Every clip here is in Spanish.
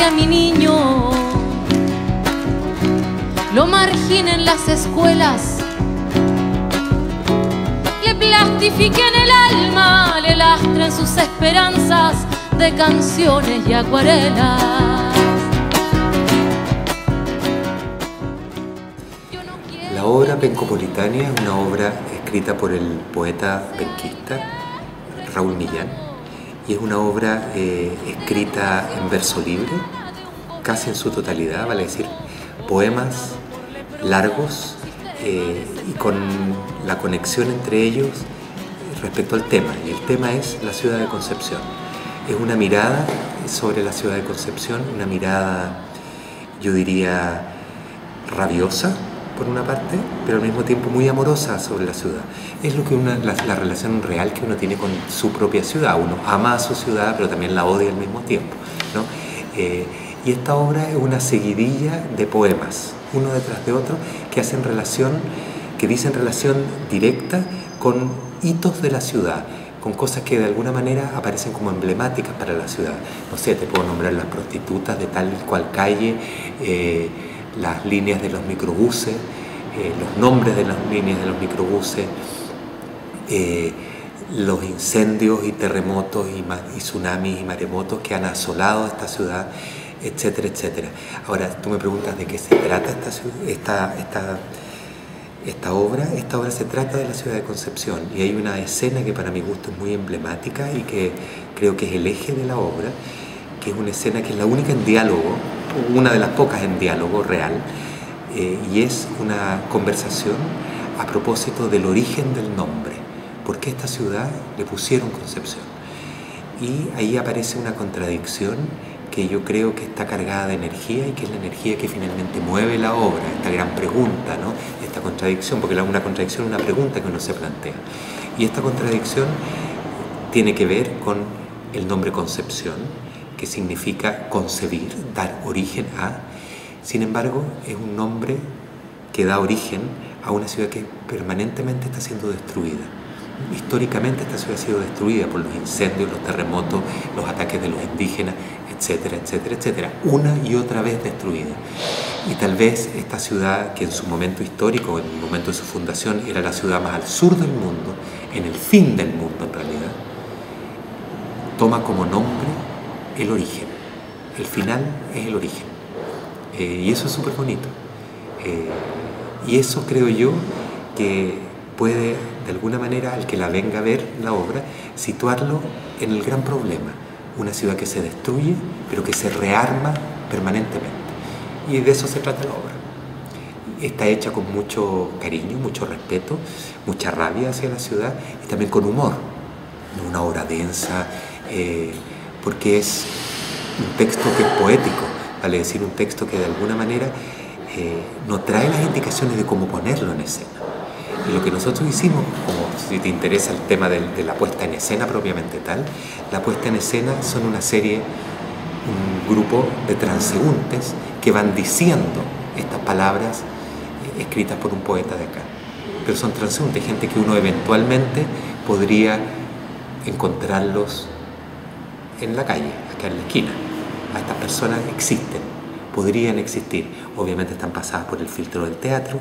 que a mi niño lo marginen las escuelas, le plastifiquen el alma, le lastren sus esperanzas de canciones y acuarelas. La obra Pencopolitania es una obra escrita por el poeta penquista Raúl Millán y es una obra escrita en verso libre, casi en su totalidad, vale decir, poemas largos y con la conexión entre ellos respecto al tema, y el tema es la ciudad de Concepción. Es una mirada sobre la ciudad de Concepción, una mirada, yo diría, rabiosa por una parte, pero al mismo tiempo muy amorosa sobre la ciudad. Es lo que la relación real que uno tiene con su propia ciudad. Uno ama a su ciudad, pero también la odia al mismo tiempo, ¿no? Y esta obra es una seguidilla de poemas, uno detrás de otro, que hacen relación, que dicen relación directa con hitos de la ciudad, con cosas que de alguna manera aparecen como emblemáticas para la ciudad. No sé, te puedo nombrar las prostitutas de tal y cual calle, las líneas de los microbuses, los nombres de las líneas de los microbuses, los incendios y terremotos y tsunamis y maremotos que han asolado esta ciudad, etcétera, etcétera. Ahora, tú me preguntas de qué se trata esta obra. Esta obra se trata de la ciudad de Concepción y hay una escena que para mi gusto es muy emblemática y que creo que es el eje de la obra, que es una escena que es la única en diálogo, una de las pocas en diálogo real, y es una conversación a propósito del origen del nombre. ¿Por qué esta ciudad le pusieron Concepción? Y ahí aparece una contradicción que yo creo que está cargada de energía y que es la energía que finalmente mueve la obra, esta gran pregunta, ¿no? Esta contradicción, porque una contradicción es una pregunta que uno se plantea. Y esta contradicción tiene que ver con el nombre Concepción, que significa concebir, dar origen a. Sin embargo, es un nombre que da origen a una ciudad que permanentemente está siendo destruida. Históricamente esta ciudad ha sido destruida por los incendios, los terremotos, los ataques de los indígenas, etcétera, etcétera, etcétera, una y otra vez destruida. Y tal vez esta ciudad, que en su momento histórico, en el momento de su fundación, era la ciudad más al sur del mundo, en el fin del mundo en realidad, toma como nombre el origen. El final es el origen. Y eso es súper bonito. Y eso creo yo que puede, de alguna manera, al que la venga a ver la obra, situarlo en el gran problema. Una ciudad que se destruye, pero que se rearma permanentemente. Y de eso se trata la obra. Está hecha con mucho cariño, mucho respeto, mucha rabia hacia la ciudad y también con humor. No una obra densa, porque es un texto que es poético, vale decir, un texto que de alguna manera no trae las indicaciones de cómo ponerlo en escena. Y lo que nosotros hicimos, como si te interesa el tema de la puesta en escena propiamente tal, la puesta en escena son una serie, un grupo de transeúntes que van diciendo estas palabras escritas por un poeta de acá. Pero son transeúntes, gente que uno eventualmente podría encontrarlos en la calle, acá en la esquina. A estas personas existen, podrían existir. Obviamente están pasadas por el filtro del teatro,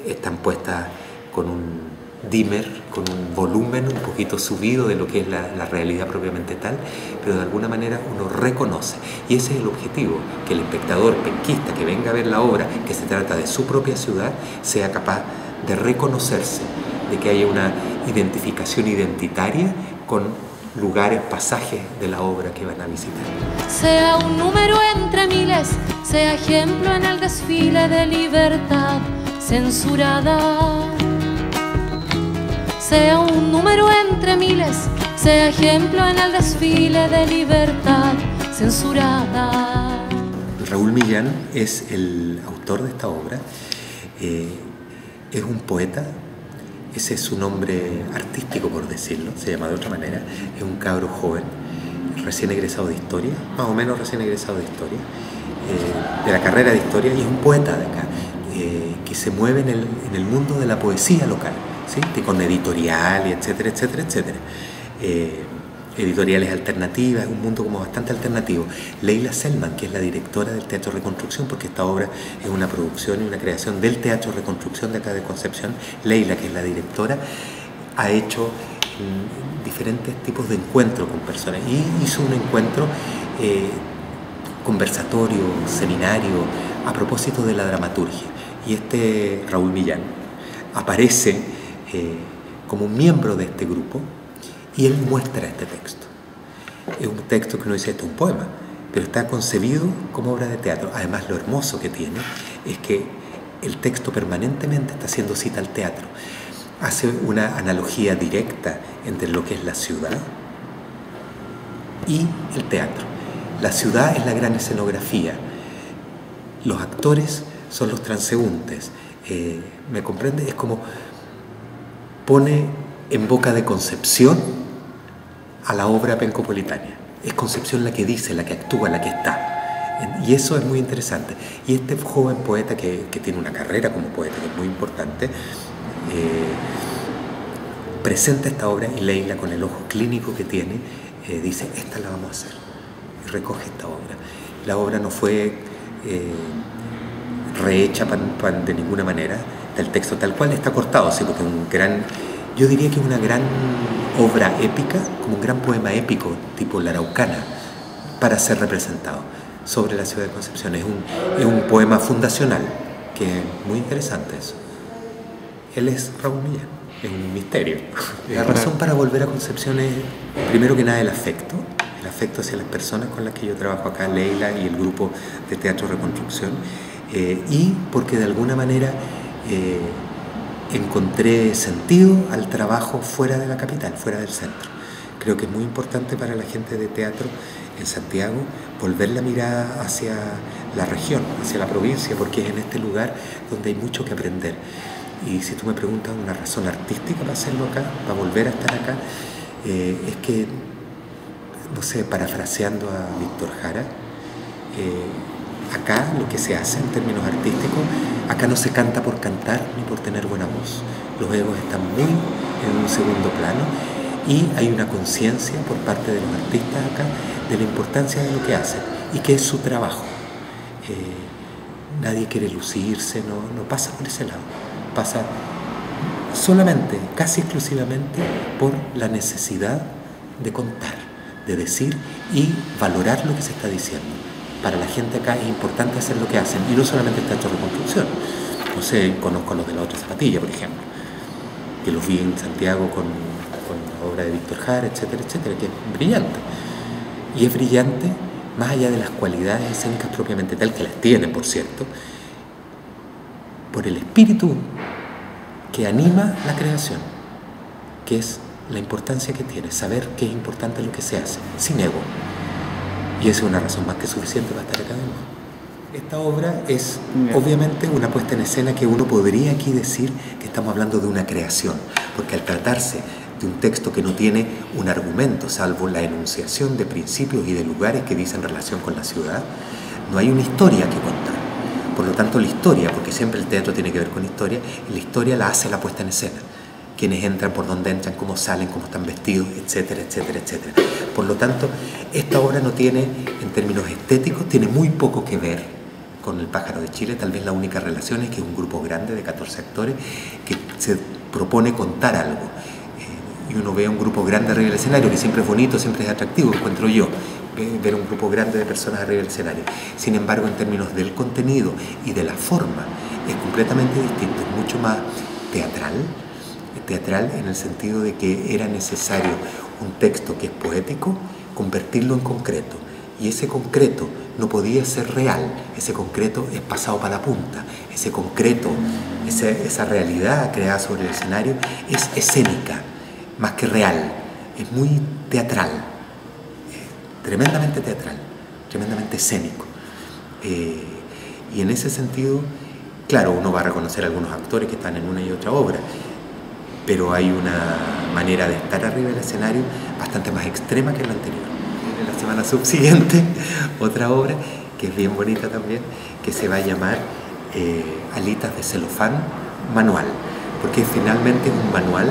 están puestas con un dimmer, con un volumen un poquito subido de lo que es la realidad propiamente tal, pero de alguna manera uno reconoce. Y ese es el objetivo, que el espectador penquista que venga a ver la obra, que se trata de su propia ciudad, sea capaz de reconocerse, de que haya una identificación identitaria con lugares, pasajes de la obra que van a visitar. Sea un número entre miles, sea ejemplo en el desfile de libertad censurada. Sea un número entre miles, sea ejemplo en el desfile de libertad censurada. Raúl Millán es el autor de esta obra, es un poeta. Ese es su nombre artístico, por decirlo, se llama de otra manera. Es un cabro joven, recién egresado de Historia, más o menos recién egresado de Historia, de la carrera de Historia, y es un poeta de acá, que se mueve en el mundo de la poesía local, ¿sí? Con editorial, y etcétera, etcétera, etcétera. editoriales alternativas, es un mundo como bastante alternativo. Leila Selman, que es la directora del Teatro Reconstrucción, porque esta obra es una producción y una creación del Teatro Reconstrucción de acá de Concepción. Leila, que es la directora, ha hecho diferentes tipos de encuentros con personas y hizo un encuentro conversatorio, seminario, a propósito de la dramaturgia. Y Raúl Millán aparece como un miembro de este grupo y él muestra este texto. Es un texto que uno dice, esto es un poema, pero está concebido como obra de teatro. Además, lo hermoso que tiene es que el texto permanentemente está haciendo cita al teatro. Hace una analogía directa entre lo que es la ciudad y el teatro. La ciudad es la gran escenografía, los actores son los transeúntes. ¿Me comprende? Es como pone en boca de Concepción a la obra pencopolitana. Es Concepción la que dice, la que actúa, la que está. Y eso es muy interesante. Y este joven poeta que tiene una carrera como poeta, que es muy importante, presenta esta obra y Leila, con el ojo clínico que tiene, dice, esta la vamos a hacer. Y recoge esta obra. La obra no fue rehecha de ninguna manera, del texto tal cual está cortado, ¿sí? Porque yo diría que es una gran obra épica, como un gran poema épico, tipo La Araucana, para ser representado sobre la ciudad de Concepción. Es un poema fundacional, que es muy interesante eso. Él es Raúl Millán, es un misterio. La razón para volver a Concepción es, primero que nada, el afecto hacia las personas con las que yo trabajo acá, Leila y el grupo de Teatro Reconstrucción, y porque de alguna manera encontré sentido al trabajo fuera de la capital, fuera del centro. Creo que es muy importante para la gente de teatro en Santiago volver la mirada hacia la región, hacia la provincia, porque es en este lugar donde hay mucho que aprender. Y si tú me preguntas una razón artística para hacerlo acá, para volver a estar acá, es que, no sé, parafraseando a Víctor Jara, acá lo que se hace en términos artísticos, acá no se canta por cantar ni por tener buena voz. Los egos están muy en un segundo plano y hay una conciencia por parte de los artistas acá de la importancia de lo que hacen y que es su trabajo. Nadie quiere lucirse, no pasa por ese lado. Pasa solamente, casi exclusivamente, por la necesidad de contar, de decir y valorar lo que se está diciendo. Para la gente acá es importante hacer lo que hacen, y no solamente el Teatro Reconstrucción. No sé, conozco a los de La Otra Zapatilla, por ejemplo, que los vi en Santiago con la obra de Víctor Jara, etcétera, etcétera, que es brillante. Y es brillante más allá de las cualidades escénicas propiamente tal, que las tiene, por cierto, por el espíritu que anima la creación, que es la importancia que tiene, saber que es importante lo que se hace, sin ego. Y esa es una razón más que suficiente para estar acá de nuevo. Esta obra es obviamente una puesta en escena que uno podría aquí decir que estamos hablando de una creación, porque al tratarse de un texto que no tiene un argumento, salvo la enunciación de principios y de lugares que dicen relación con la ciudad, no hay una historia que contar. Por lo tanto, la historia, porque siempre el teatro tiene que ver con historia, la historia la hace la puesta en escena. Quienes entran, por dónde entran, cómo salen, cómo están vestidos, etcétera, etcétera, etcétera. Por lo tanto, esta obra no tiene, en términos estéticos, tiene muy poco que ver con El Pájaro de Chile. Tal vez la única relación es que es un grupo grande de 14 actores que se propone contar algo. Y uno ve a un grupo grande arriba del escenario, que siempre es bonito, siempre es atractivo, encuentro yo, ver un grupo grande de personas arriba del escenario. Sin embargo, en términos del contenido y de la forma, es completamente distinto, es mucho más teatral en el sentido de que era necesario un texto que es poético, convertirlo en concreto. Y ese concreto no podía ser real, ese concreto es pasado para la punta, ese concreto, esa realidad creada sobre el escenario es escénica, más que real, es muy teatral, tremendamente teatral, tremendamente escénico. Y en ese sentido, claro, uno va a reconocer a algunos actores que están en una y otra obra, pero hay una manera de estar arriba del escenario bastante más extrema que la anterior. En la semana subsiguiente, otra obra que es bien bonita también, que se va a llamar Alitas de celofán manual, porque finalmente es un manual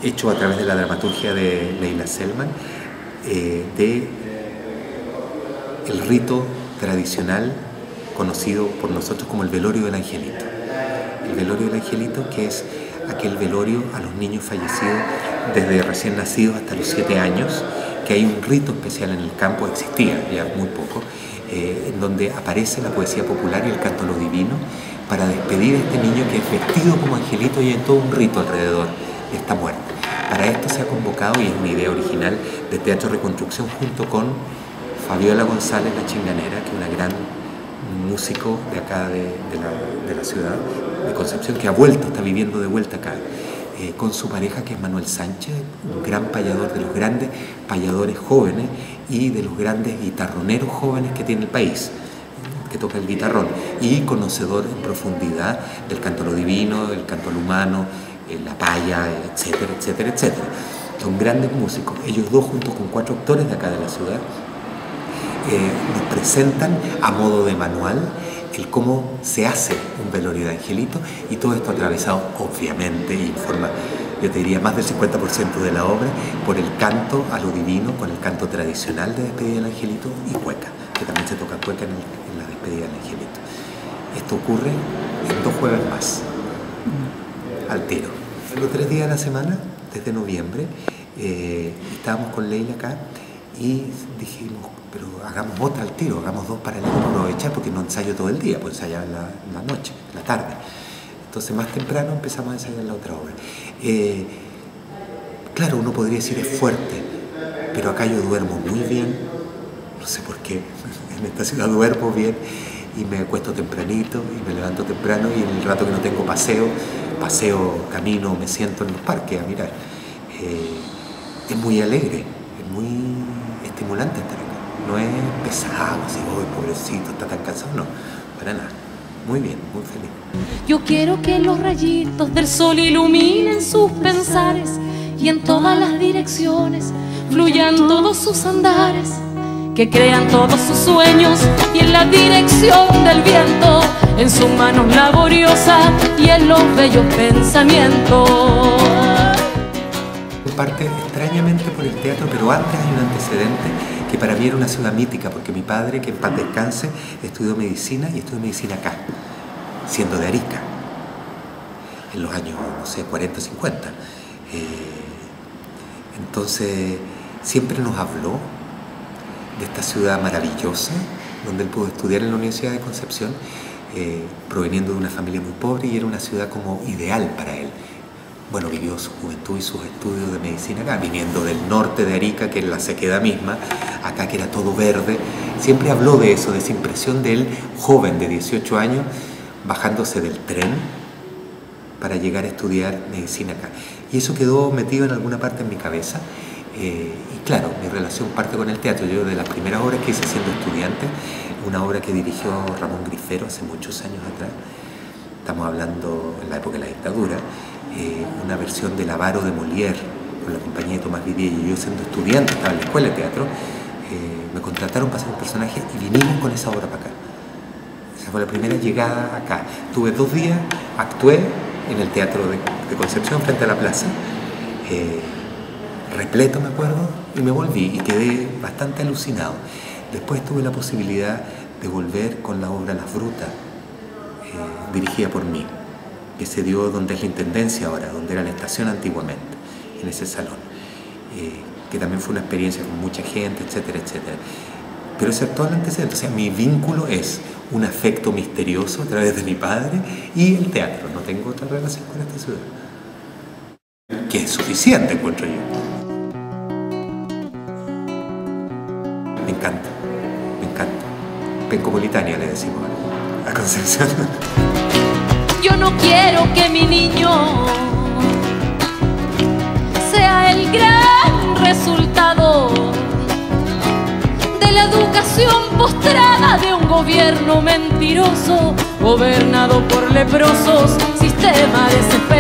hecho a través de la dramaturgia de Leila Selman, de el rito tradicional conocido por nosotros como el velorio del angelito. El velorio del angelito, que es aquel velorio a los niños fallecidos desde recién nacidos hasta los 7 años, que hay un rito especial en el campo, existía ya muy poco, en donde aparece la poesía popular y el canto a lo divino para despedir a este niño que es vestido como angelito, y hay todo un rito alrededor de esta muerte. Para esto se ha convocado, y es una idea original de Teatro Reconstrucción, junto con Fabiola González, la Chinganera, que es una gran músico de acá de la ciudad de Concepción, que ha vuelto, está viviendo de vuelta acá, con su pareja, que es Manuel Sánchez, un gran payador, de los grandes payadores jóvenes y de los grandes guitarroneros jóvenes que tiene el país, que toca el guitarrón, y conocedor en profundidad del canto a lo divino, el canto al humano, la paya, etcétera, etcétera, etcétera. Son grandes músicos. Ellos dos, junto con 4 actores de acá de la ciudad, nos presentan a modo de manual el cómo se hace un velorio de angelito, y todo esto atravesado, obviamente, y en forma, yo te diría, más del 50% de la obra, por el canto a lo divino, con el canto tradicional de despedida del angelito, y cueca, que también se toca cueca en la despedida del angelito. Esto ocurre en 2 jueves más, al tiro. Los 3 días de la semana, desde noviembre, estábamos con Leila acá y dijimos, pero hagamos otra al tiro, hagamos 2 paralelos para aprovechar, porque no ensayo todo el día, pues ensayaba en la noche, en la tarde. Entonces más temprano empezamos a ensayar la otra obra. Claro, uno podría decir es fuerte, pero acá yo duermo muy bien, no sé por qué, en esta ciudad duermo bien, y me acuesto tempranito y me levanto temprano, y en el rato que no tengo paseo, camino, me siento en los parques a mirar. Es muy alegre, es muy estimulante estar acá. No es pesado, así, ¡ay, pobrecito, está tan cansado! No, para nada. Muy bien, muy feliz. Yo quiero que los rayitos del sol iluminen sus pensares, y en todas las direcciones fluyan todos sus andares, que crean todos sus sueños, y en la dirección del viento, en sus manos laboriosas y en los bellos pensamientos. Parte extrañamente por el teatro, pero antes hay un antecedente que para mí era una ciudad mítica, porque mi padre, que en paz descanse, estudió medicina, y estudió medicina acá, siendo de Arica, en los años, no sé, 40, 50. Entonces, siempre nos habló de esta ciudad maravillosa, donde él pudo estudiar en la Universidad de Concepción, proveniendo de una familia muy pobre, y era una ciudad como ideal para él. Bueno, vivió su juventud y sus estudios de medicina acá, viniendo del norte de Arica, que es la sequedad misma, acá que era todo verde. Siempre habló de eso, de esa impresión de él, joven de 18 años, bajándose del tren para llegar a estudiar medicina acá. Y eso quedó metido en alguna parte en mi cabeza. Y claro, mi relación parte con el teatro. Yo, de las primeras obras que hice siendo estudiante, una obra que dirigió Ramón Grifero hace muchos años atrás, estamos hablando en la época de la dictadura, una versión del Avaro de Molière con la compañía de Tomás Vidier, y yo, siendo estudiante, estaba en la escuela de teatro, me contrataron para hacer un personaje y vinimos con esa obra para acá. Esa fue la primera llegada acá. Tuve 2 días, actué en el Teatro de Concepción frente a la plaza, repleto me acuerdo, y me volví y quedé bastante alucinado. Después tuve la posibilidad de volver con la obra Las Brutas, dirigida por mí, que se dio donde es la Intendencia ahora, donde era la estación antiguamente, en ese salón, que también fue una experiencia con mucha gente, etcétera, etcétera. Pero ese es todo el antecedente. O sea, mi vínculo es un afecto misterioso a través de mi padre y el teatro. No tengo otra relación con esta ciudad, que es suficiente, encuentro yo. Me encanta, me encanta. Pencopolitania le decimos a Concepción. Yo no quiero que mi niño sea el gran resultado de la educación postrada de un gobierno mentiroso, gobernado por leprosos, sistema desesperado.